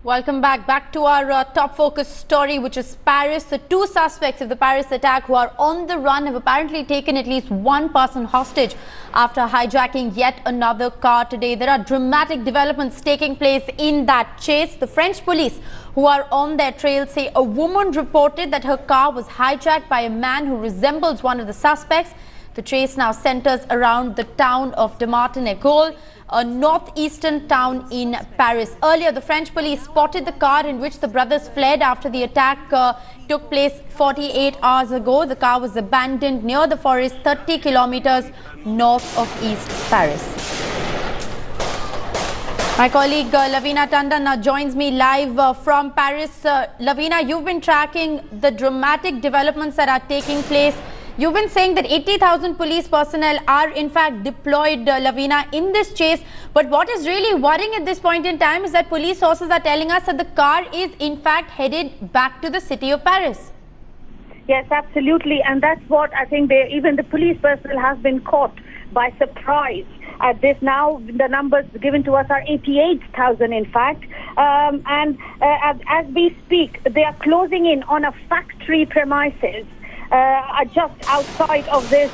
Welcome back to our top focus story, which is Paris. The two suspects of the Paris attack who are on the run have apparently taken at least one person hostage after hijacking yet another car today. There are dramatic developments taking place in that chase. The French police, who are on their trail, say a woman reported that her car was hijacked by a man who resembles one of the suspects. The chase now centers around the town of de Martin-Égole, a northeastern town in Paris. Earlier, the French police spotted the car in which the brothers fled after the attack took place 48 hours ago. The car was abandoned near the forest 30 kilometers north of East Paris. My colleague Lavina Tandon now joins me live from Paris. Lavina, you've been tracking the dramatic developments that are taking place. You've been saying that 80,000 police personnel are in fact deployed, Lavina, in this chase. But what is really worrying at this point in time is that police sources are telling us that the car is in fact headed back to the city of Paris. Yes, absolutely. And that's what I think even the police personnel has been caught by surprise. At this now, the numbers given to us are 88,000 in fact. As we speak, they are closing in on a factory premises just outside of this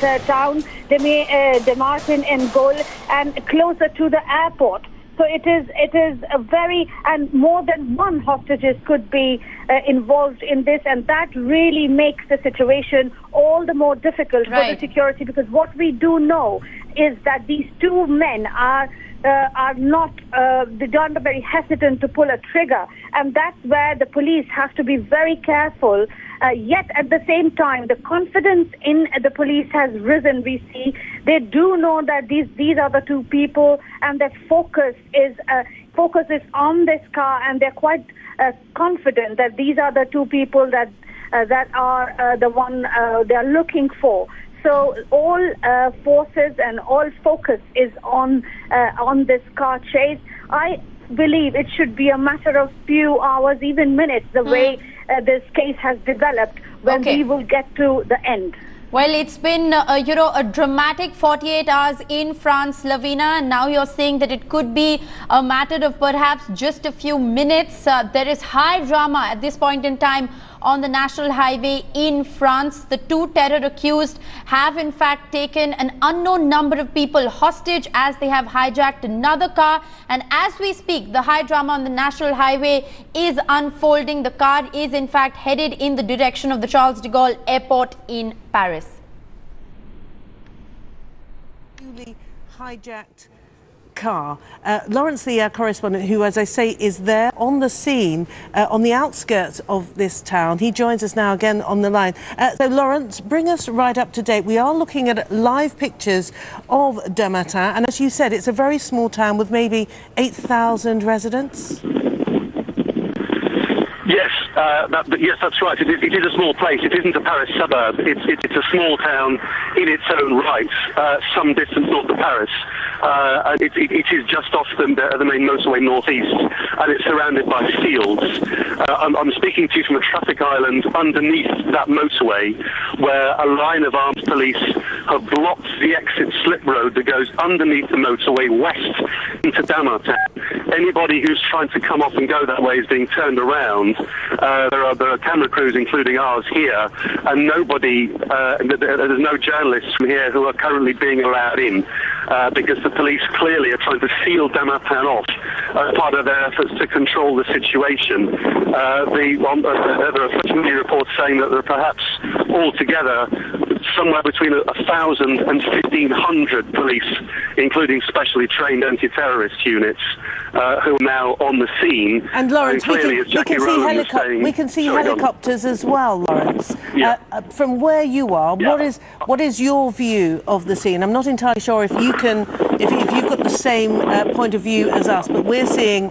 the town, de Martin-Égole, and closer to the airport. So it is a very, and more than one hostages could be involved in this, and that really makes the situation all the more difficult for the security, because what we do know is that these two men are not they're very hesitant to pull a trigger, and that's where the police have to be very careful. Yet at the same time, the confidence in the police has risen. We see they do know that these are the two people, and their focus is on this car, and they're quite confident that these are the two people that are the one they are looking for. So all forces and all focus is on this car chase. I believe it should be a matter of few hours, even minutes, the way this case has developed, when we will get to the end. Well, it's been, a dramatic 48 hours in France, Lavina, and now you're saying that it could be a matter of perhaps just a few minutes. There is high drama at this point in time on the national highway in France. The two terror accused have in fact taken an unknown number of people hostage as they have hijacked another car. And as we speak, the high drama on the national highway is unfolding. The car is in fact headed in the direction of the Charles de Gaulle airport in Paris. Newly hijacked car. Lawrence, the correspondent, who, as I say, is there on the scene, on the outskirts of this town. He joins us now again on the line. So, Lawrence, bring us right up to date. We are looking at live pictures of de Martin, and as you said, it's a very small town with maybe 8,000 residents. Yes, that's right. It is a small place. It isn't a Paris suburb. It's a small town in its own right, some distance north of Paris. It is just off the main motorway northeast, and it's surrounded by fields. I'm speaking to you from a traffic island underneath that motorway, where a line of armed police have blocked the exit slip road that goes underneath the motorway west into de Martin. Anybody who's trying to come off and go that way is being turned around. There are camera crews, including ours, here, and there's no journalists from here who are currently being allowed in, because the police clearly are trying to seal de Martin off as part of their efforts to control the situation. There are such many reports saying that there are perhaps altogether somewhere between 1,000 and 1,500 police, including specially trained anti-terrorist units, who are now on the scene. And Lawrence, we can see helicopters as well, Lawrence. Yeah. From where you are, what is your view of the scene? I'm not entirely sure if you've got the same point of view as us, but we're seeing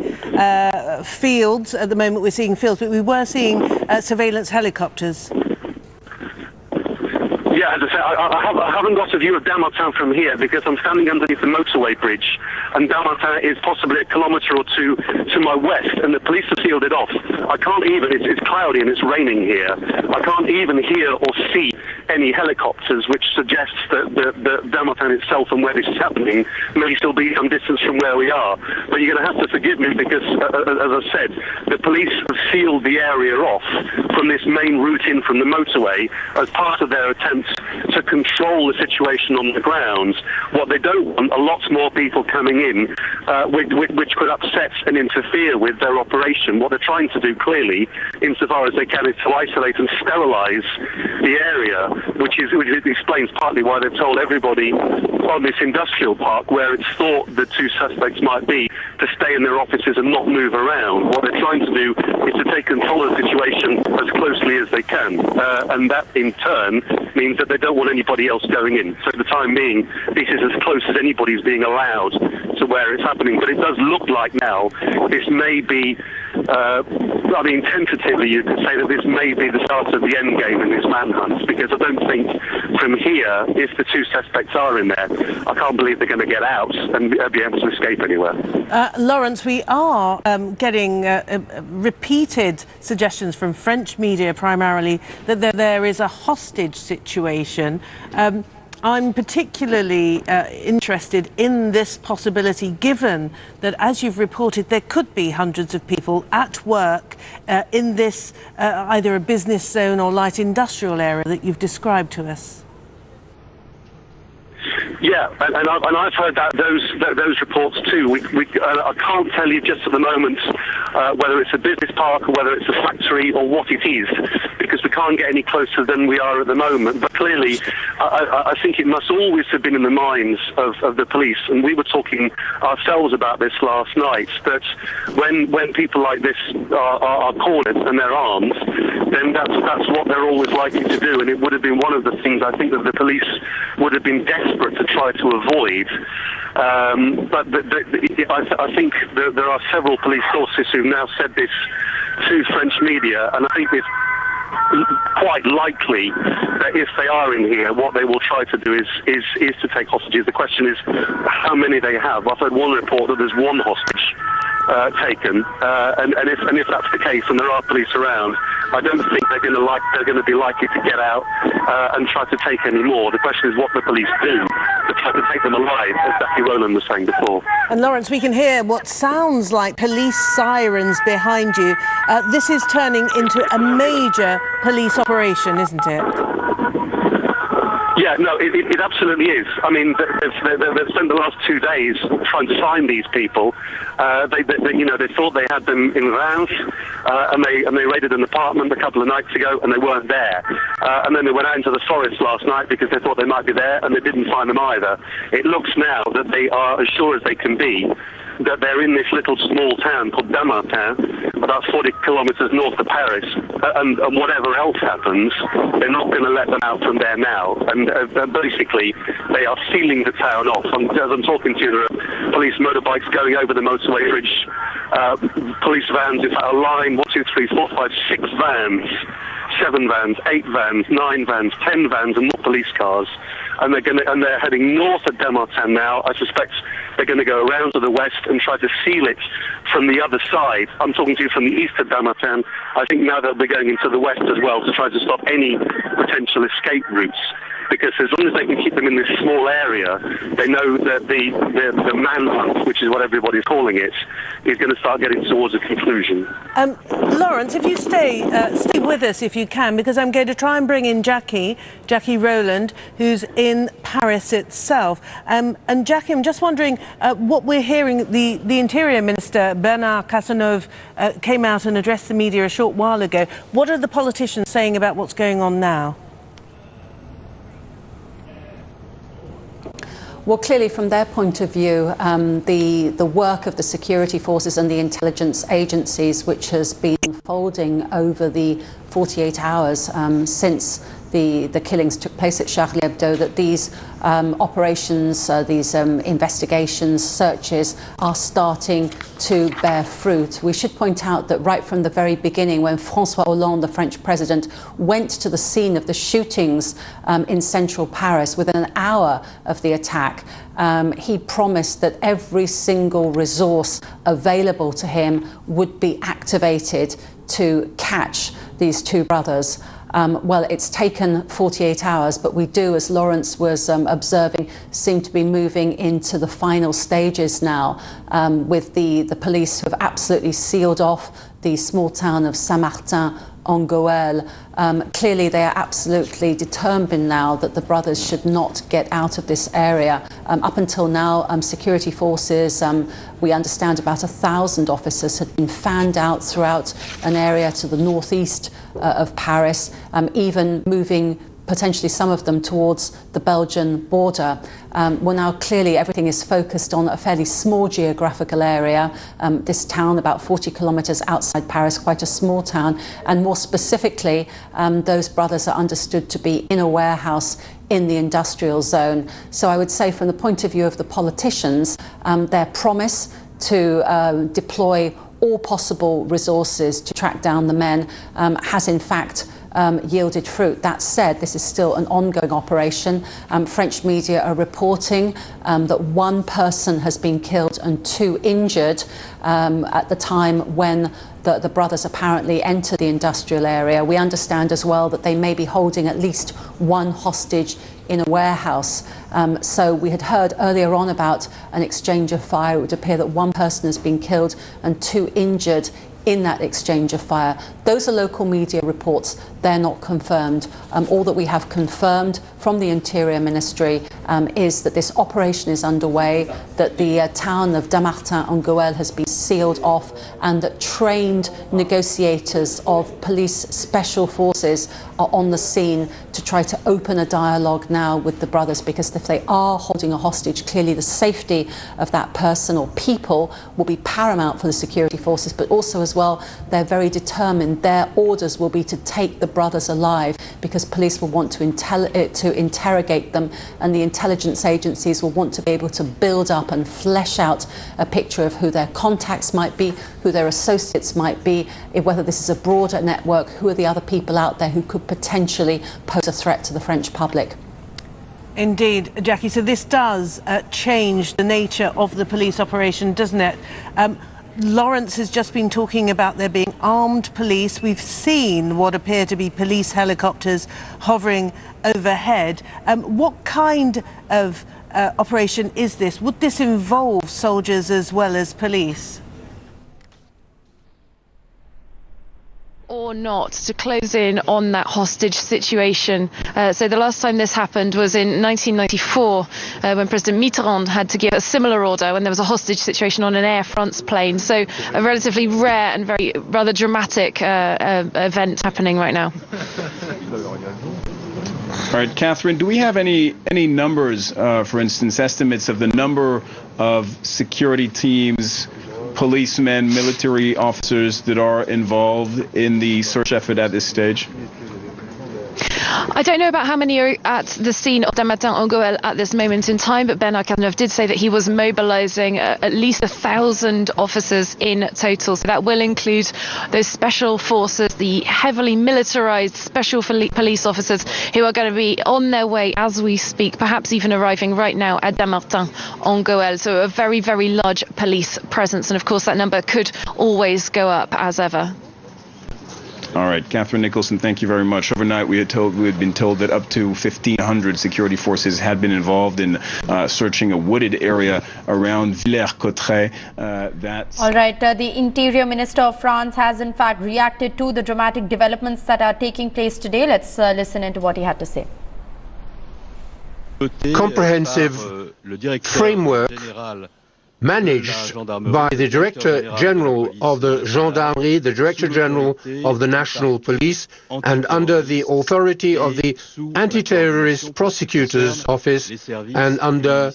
fields at the moment. We're seeing fields, but we were seeing surveillance helicopters. Yeah, as I say, I haven't got a view of de Martin from here because I'm standing underneath the motorway bridge, and de Martin is possibly a kilometre or two to my west, and the police have sealed it off. I can't even, it's cloudy and it's raining here, I can't even hear or see any helicopters, which suggests that the Damartin itself and where this is happening may still be some distance from where we are. But you're going to have to forgive me because, as I said, the police have sealed the area off from this main route in from the motorway as part of their attempts to control the situation on the grounds. What they don't want are lots more people coming in, which could upset and interfere with their operation. What they're trying to do, clearly, insofar as they can, is to isolate and sterilise the area, which explains partly why they've told everybody on this industrial park, where it's thought the two suspects might be, to stay in their offices and not move around. What they're trying to do is to take control of the situation as closely as they can, and that in turn means that they don't want anybody else going in. So for the time being, this is as close as anybody's being allowed to where it's happening. But it does look like now this may be, I mean, tentatively you could say that this may be the start of the end game in this manhunt, because I don't think from here, if the two suspects are in there, I can't believe they're going to get out and be able to escape anywhere. Lawrence, we are getting repeated suggestions from French media primarily that there is a hostage situation. I'm particularly interested in this possibility, given that, as you've reported, there could be hundreds of people at work in this either a business zone or light industrial area that you've described to us. Yeah, and I've heard those reports too. I can't tell you just at the moment whether it's a business park or whether it's a factory or what it is, because we can't get any closer than we are at the moment. But clearly, I think it must always have been in the minds of the police, and we were talking ourselves about this last night, that when people like this are cornered and they're armed, then that's what they're always likely to do, and it would have been one of the things I think that the police would have been desperate to try to avoid. But I think there are several police sources who've now said this to French media, and I think it's quite likely that if they are in here, what they will try to do is to take hostages. The question is how many they have. I've heard one report that there's one hostage taken, and if that's the case, and there are police around, I don't think they're going to be likely to get out and try to take any more. The question is what the police do to try to take them alive, as Jackie Rowland was saying before. And Lawrence, we can hear what sounds like police sirens behind you. This is turning into a major police operation, isn't it? Yeah, no, it absolutely is. I mean, they've spent the last 2 days trying to find these people. They thought they had them in vans, and they raided an apartment a couple of nights ago, and they weren't there. And then they went out into the forest last night because they thought they might be there, and they didn't find them either. It looks now that they are as sure as they can be that they're in this little small town called Damartin, about 40 kilometres north of Paris, and whatever else happens, they're not going to let them out from there now. And basically, they are sealing the town off. As I'm talking to you, there are police motorbikes going over the motorway bridge, police vans, in fact, a line, 1, 2, 3, 4, 5, 6 vans, 7 vans, 8 vans, 9 vans, 10 vans, and more police cars. And they're heading north of Damartin now. I suspect they're going to go around to the west and try to seal it from the other side. I'm talking to you from the east of Damartin. I think now they'll be going into the west as well to try to stop any potential escape routes. Because as long as they can keep them in this small area, they know that the manhunt, which is what everybody's calling it, is going to start getting towards a conclusion. Lawrence, if you stay with us if you can, because I'm going to try and bring in Jackie Rowland, who's in Paris itself. And Jackie, I'm just wondering what we're hearing. The Interior Minister, Bernard Cazeneuve, came out and addressed the media a short while ago. What are the politicians saying about what's going on now? Well, clearly, from their point of view, the work of the security forces and the intelligence agencies, which has been unfolding over the 48 hours since the killings took place at Charlie Hebdo, that these operations, these investigations, searches are starting to bear fruit. We should point out that right from the very beginning, when François Hollande, the French president, went to the scene of the shootings in central Paris within an hour of the attack, he promised that every single resource available to him would be activated to catch these two brothers. Well, it's taken 48 hours, but we do, as Lawrence was observing, seem to be moving into the final stages now, with the police who have absolutely sealed off the small town of Saint-Martin-en-Goël. Clearly they are absolutely determined now that the brothers should not get out of this area. Up until now, security forces, we understand about 1,000 officers had been fanned out throughout an area to the northeast of Paris, even moving potentially some of them towards the Belgian border. Well, now clearly everything is focused on a fairly small geographical area, this town about 40 kilometres outside Paris, quite a small town, and more specifically those brothers are understood to be in a warehouse in the industrial zone. So I would say from the point of view of the politicians, their promise to deploy all possible resources to track down the men has in fact yielded fruit. That said, this is still an ongoing operation. French media are reporting that 1 person has been killed and 2 injured at the time when the brothers apparently entered the industrial area. We understand as well that they may be holding at least 1 hostage in a warehouse. So we had heard earlier on about an exchange of fire. It would appear that 1 person has been killed and 2 injured in that exchange of fire. Those are local media reports. They're not confirmed. All that we have confirmed from the Interior Ministry is that this operation is underway, that the town of Saint-Martin-en-Goël has been sealed off, and that trained negotiators of police special forces are on the scene to try to open a dialogue now with the brothers, because if they are holding a hostage, clearly the safety of that person or people will be paramount for the security forces, but also as well, they're very determined. Their orders will be to take the brothers alive, because police will want to interrogate them, and the intelligence agencies will want to be able to build up and flesh out a picture of who their contacts might be, who their associates might be, whether this is a broader network, who are the other people out there who could potentially pose a threat to the French public. Indeed, Jackie. So this does change the nature of the police operation, doesn't it? Lawrence has just been talking about there being armed police. We've seen what appear to be police helicopters hovering overhead. What kind of operation is this? Would this involve soldiers as well as police? Or not, to close in on that hostage situation. So the last time this happened was in 1994, when President Mitterrand had to give a similar order when there was a hostage situation on an Air France plane. So a relatively rare and rather dramatic event happening right now. All right, Catherine, do we have any numbers, for instance, estimates of the number of security teams, policemen, military officers that are involved in the search effort at this stage? I don't know about how many are at the scene of Saint-Martin-en-Goël at this moment in time, but Bernard Cazeneuve did say that he was mobilising at least 1,000 officers in total. So that will include those special forces, the heavily militarised special police officers who are going to be on their way as we speak, perhaps even arriving right now at Saint-Martin-en-Goël. So a very, very large police presence. And of course, that number could always go up as ever. All right, Catherine Nicholson, thank you very much. Overnight, we had been told that up to 1,500 security forces had been involved in searching a wooded area around Villers-Cotterêts. All right, the Interior Minister of France has in fact reacted to the dramatic developments that are taking place today. Let's listen into what he had to say. Comprehensive framework managed by the Director General of the Gendarmerie, the Director General of the National Police, and under the authority of the Anti-Terrorist Prosecutor's Office, and under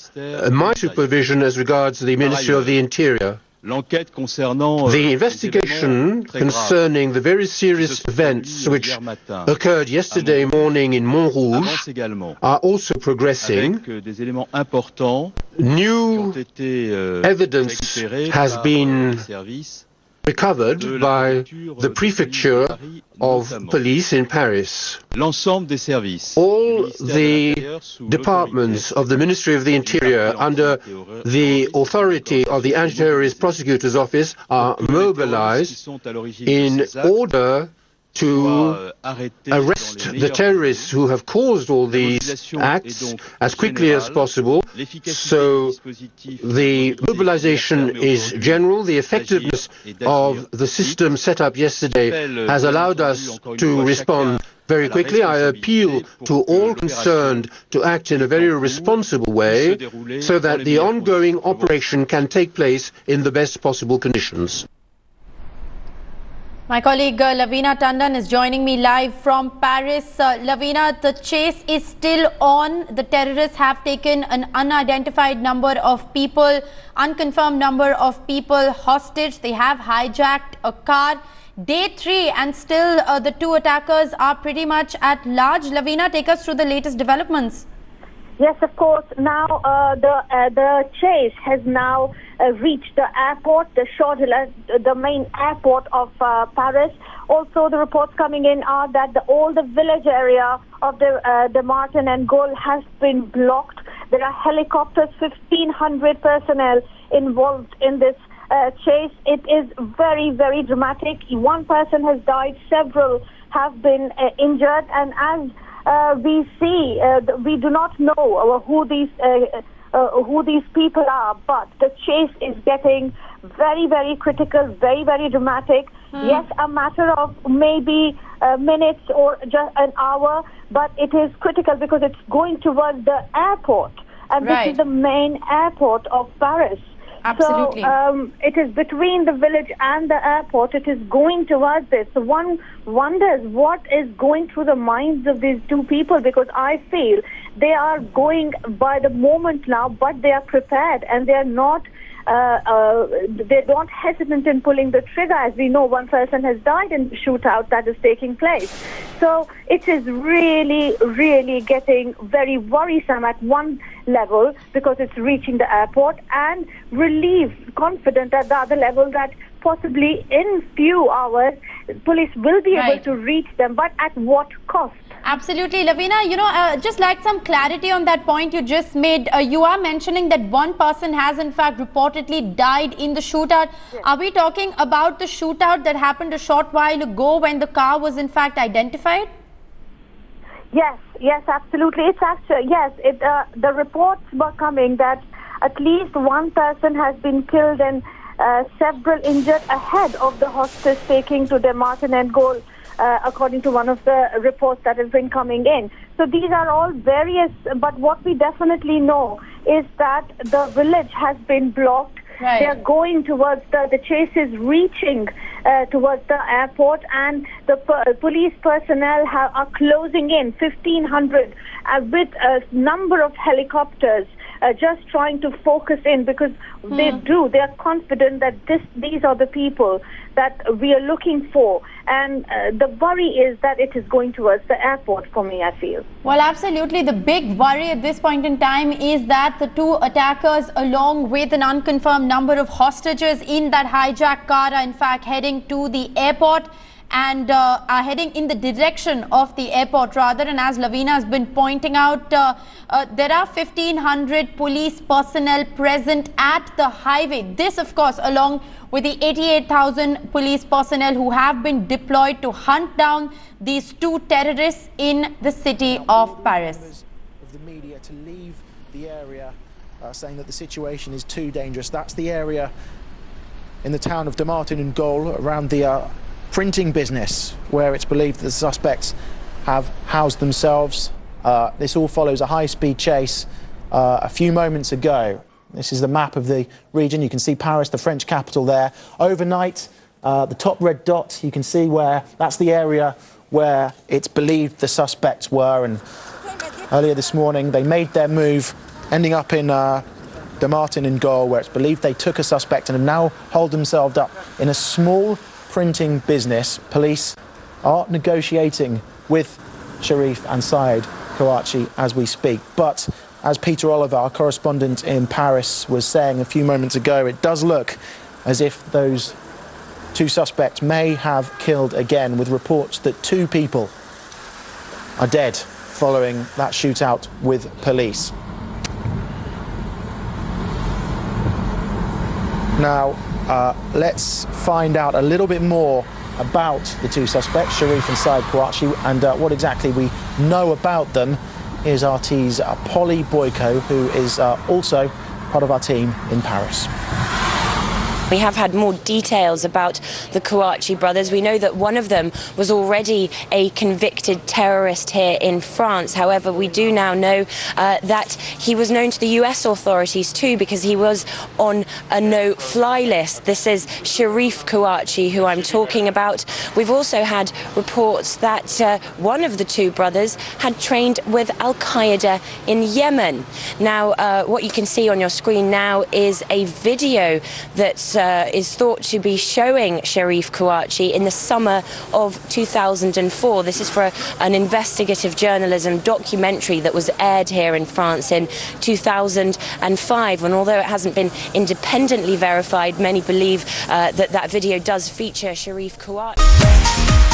my supervision as regards the Ministry of the Interior. The investigation concerning the very serious events which occurred yesterday morning in Montrouge are also progressing. New evidence has been recovered by the Prefecture of Police in Paris. All the departments of the Ministry of the Interior under the authority of the Anti-Terrorist Prosecutor's Office are mobilized in order to arrest the terrorists who have caused all these acts as quickly as possible. So the mobilization is general. The effectiveness of the system set up yesterday has allowed us to respond very quickly. I appeal to all concerned to act in a very responsible way so that the ongoing operation can take place in the best possible conditions. My colleague Lavina Tandon is joining me live from Paris. Lavina, the chase is still on. The terrorists have taken an unidentified number of people, unconfirmed number of people hostage. They have hijacked a car. Day 3 and still the two attackers are pretty much at large. Lavina, take us through the latest developments. Yes, of course. Now the chase has now reached the airport, the main airport of Paris. Also, the reports coming in are that all the village area of the Martin and Gaulle has been blocked. There are helicopters, 1,500 personnel involved in this chase. It is very, very dramatic. One person has died, several have been injured, and as we see, we do not know who these people are, but the chase is getting very, very critical, very, very dramatic. Yes, a matter of maybe minutes or just an hour, but it is critical because it's going towards the airport, and this is the main airport of Paris. Absolutely. So it is between the village and the airport. It is going towards this. So one wonders what is going through the minds of these two people, because I feel they are going by the moment now, but they are prepared and they are not they're not hesitant in pulling the trigger. As we know, one person has died in the shootout that is taking place. So it is really, really getting very worrisome at one level because it's reaching the airport, and relieved, confident at the other level that possibly in few hours police will be able to reach them, but at what cost? Absolutely. Lavina, just like some clarity on that point you just made. You are mentioning that one person has in fact reportedly died in the shootout. Yes. Are we talking about the shootout that happened a short while ago when the car was in fact identified? Yes, absolutely. It's actually, yes, the reports were coming that at least one person has been killed and several injured ahead of the hostage taking to the Martin and Gaulle. According to one of the reports that has been coming in. So these are all various, but what we definitely know is that the village has been blocked. Right. They are going towards the chase is reaching towards the airport, and the police personnel are closing in, 1,500 with a number of helicopters. Just trying to focus in because they are confident that these are the people that we are looking for, and the worry is that it is going towards the airport for me, I feel. Well, absolutely. The big worry at this point in time is that the two attackers, along with an unconfirmed number of hostages in that hijacked car, are in fact heading to the airport and are heading in the direction of the airport rather. And as Lavina has been pointing out, there are 1,500 police personnel present at the highway. This, of course, along with the 88,000 police personnel who have been deployed to hunt down these two terrorists in the city of Paris. Of the media to leave the area, saying that the situation is too dangerous. That's the area in the town of Martin and Gaulle around the printing business where it's believed that the suspects have housed themselves. This all follows a high-speed chase a few moments ago. This is the map of the region. You can see Paris, the French capital there. Overnight, the top red dot, you can see where that's the area where it's believed the suspects were. And earlier this morning, they made their move, ending up in Martin and Gaulle, where it's believed they took a suspect and have now holed themselves up in a small printing business. Police are negotiating with Sharif and Syed Karachi as we speak. But as Peter Oliver, our correspondent in Paris, was saying a few moments ago, it does look as if those two suspects may have killed again, with reports that 2 people are dead following that shootout with police. Now, let's find out a little bit more about the two suspects, Sharif and Saeed Kouachi, and what exactly we know about them is RT's Polly Boyko, who is also part of our team in Paris. We have had more details about the Kouachi brothers. We know that one of them was already a convicted terrorist here in France. However, we do now know that he was known to the US authorities too, because he was on a no-fly list. This is Sharif Kouachi, who I'm talking about. We've also had reports that one of the two brothers had trained with Al-Qaeda in Yemen. Now, what you can see on your screen now is a video that's is thought to be showing Sharif Kouachi in the summer of 2004. This is for an investigative journalism documentary that was aired here in France in 2005. And although it hasn't been independently verified, many believe that that video does feature Sharif Kouachi.